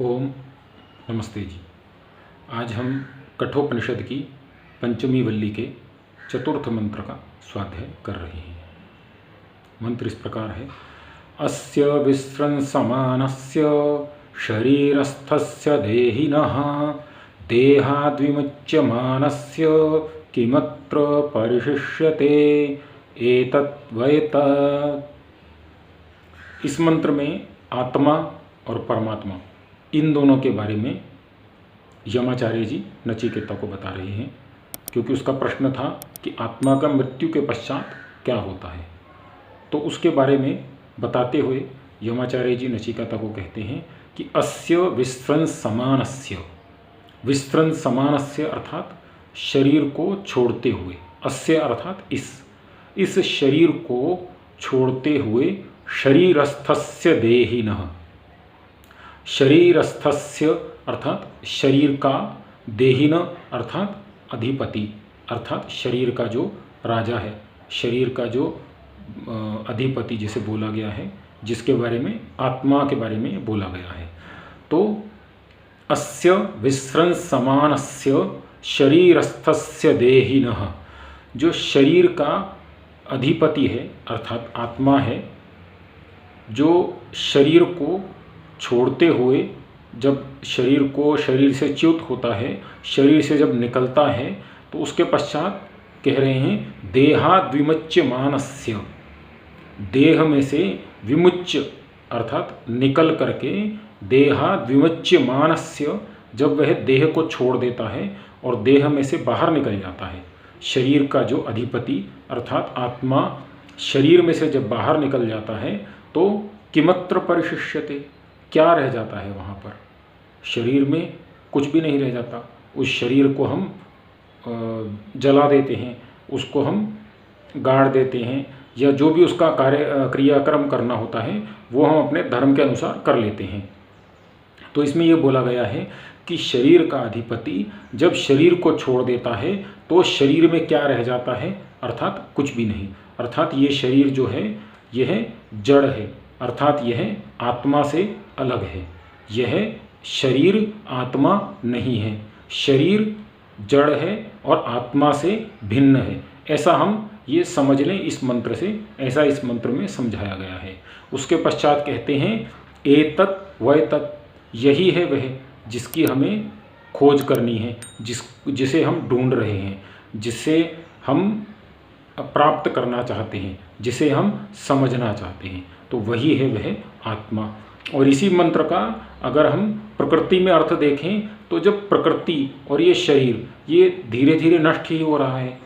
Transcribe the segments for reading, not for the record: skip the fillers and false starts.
ओम नमस्ते जी। आज हम कठोपनिषद की पंचमी वल्ली के चतुर्थ मंत्र का स्वाध्याय कर रहे हैं। मंत्र इस प्रकार है। अस्य विस्रंसमानस्य शरीरस्थस्य देहिनः देहाद्विमुच्यमानस्य किमत्र परिशिष्यते एतद्वैतत्। इस मंत्र में आत्मा और परमात्मा इन दोनों के बारे में यमाचार्य जी नचिकेता को बता रहे हैं, क्योंकि उसका प्रश्न था कि आत्मा का मृत्यु के पश्चात क्या होता है। तो उसके बारे में बताते हुए यमाचार्य जी नचिकेता को कहते हैं कि अस्य विस्रंस समानस्य, विस्रंस समानस्य अर्थात शरीर को छोड़ते हुए, अस्य अर्थात इस शरीर को छोड़ते हुए शरीरस्थस्य देहिनः, शरीरस्थस्य अर्थात शरीर का, देहिन अर्थात अधिपति, अर्थात शरीर का जो राजा है, शरीर का जो अधिपति जिसे बोला गया है, जिसके बारे में आत्मा के बारे में बोला गया है। तो अस्य विस्रंस समानस्य शरीरस्थस्य देहिनः, जो शरीर का अधिपति है अर्थात आत्मा है, जो शरीर को छोड़ते हुए, जब शरीर से च्युत होता है, शरीर से जब निकलता है, तो उसके पश्चात कह रहे हैं देहाद्विमुच्यमानस्य, देह में से विमुच्य अर्थात निकल करके, देहाद्विमुच्यमानस्य जब वह देह को छोड़ देता है और देह में से बाहर निकल जाता है, शरीर का जो अधिपति अर्थात आत्मा शरीर में से जब बाहर निकल जाता है, तो किमत्र परिशिष्यते, क्या रह जाता है वहाँ पर। शरीर में कुछ भी नहीं रह जाता। उस शरीर को हम जला देते हैं, उसको हम गाड़ देते हैं, या जो भी उसका क्रियाक्रम करना होता है वो हम अपने धर्म के अनुसार कर लेते हैं। तो इसमें ये बोला गया है कि शरीर का अधिपति जब शरीर को छोड़ देता है तो शरीर में क्या रह जाता है, अर्थात कुछ भी नहीं। अर्थात ये शरीर जो है यह जड़ है, अर्थात यह आत्मा से अलग है। यह शरीर आत्मा नहीं है, शरीर जड़ है और आत्मा से भिन्न है। ऐसा हम ये समझ लें इस मंत्र से, ऐसा इस मंत्र में समझाया गया है। उसके पश्चात कहते हैं एतत् वैतत्, यही है वह जिसकी हमें खोज करनी है, जिसे हम ढूंढ रहे हैं, जिसे हम प्राप्त करना चाहते हैं, जिसे हम समझना चाहते हैं। तो वही है वह आत्मा। और इसी मंत्र का अगर हम प्रकृति में अर्थ देखें तो जब प्रकृति और ये शरीर ये धीरे धीरे नष्ट ही हो रहा है,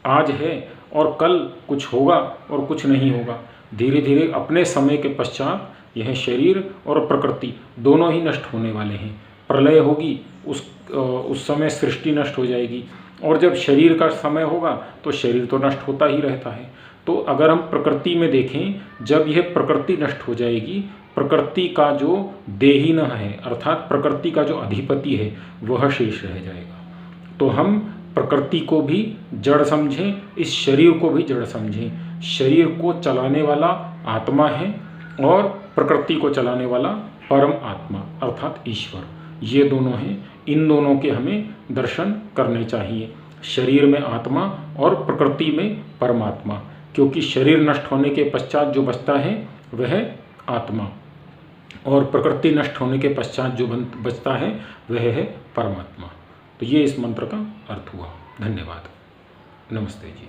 आज है और कल कुछ होगा और कुछ नहीं होगा, धीरे धीरे अपने समय के पश्चात यह शरीर और प्रकृति दोनों ही नष्ट होने वाले हैं। प्रलय होगी, उस समय सृष्टि नष्ट हो जाएगी, और जब शरीर का समय होगा तो शरीर तो नष्ट होता ही रहता है। तो अगर हम प्रकृति में देखें, जब यह प्रकृति नष्ट हो जाएगी, प्रकृति का जो देहिन है अर्थात प्रकृति का जो अधिपति है वह शेष रह जाएगा। तो हम प्रकृति को भी जड़ समझें, इस शरीर को भी जड़ समझें। शरीर को चलाने वाला आत्मा है और प्रकृति को चलाने वाला परम आत्मा अर्थात ईश्वर, ये दोनों हैं। इन दोनों के हमें दर्शन करने चाहिए, शरीर में आत्मा और प्रकृति में परमात्मा, क्योंकि शरीर नष्ट होने के पश्चात जो बचता है वह आत्मा, और प्रकृति नष्ट होने के पश्चात जो बचता है वह है परमात्मा। तो ये इस मंत्र का अर्थ हुआ। धन्यवाद। नमस्ते जी।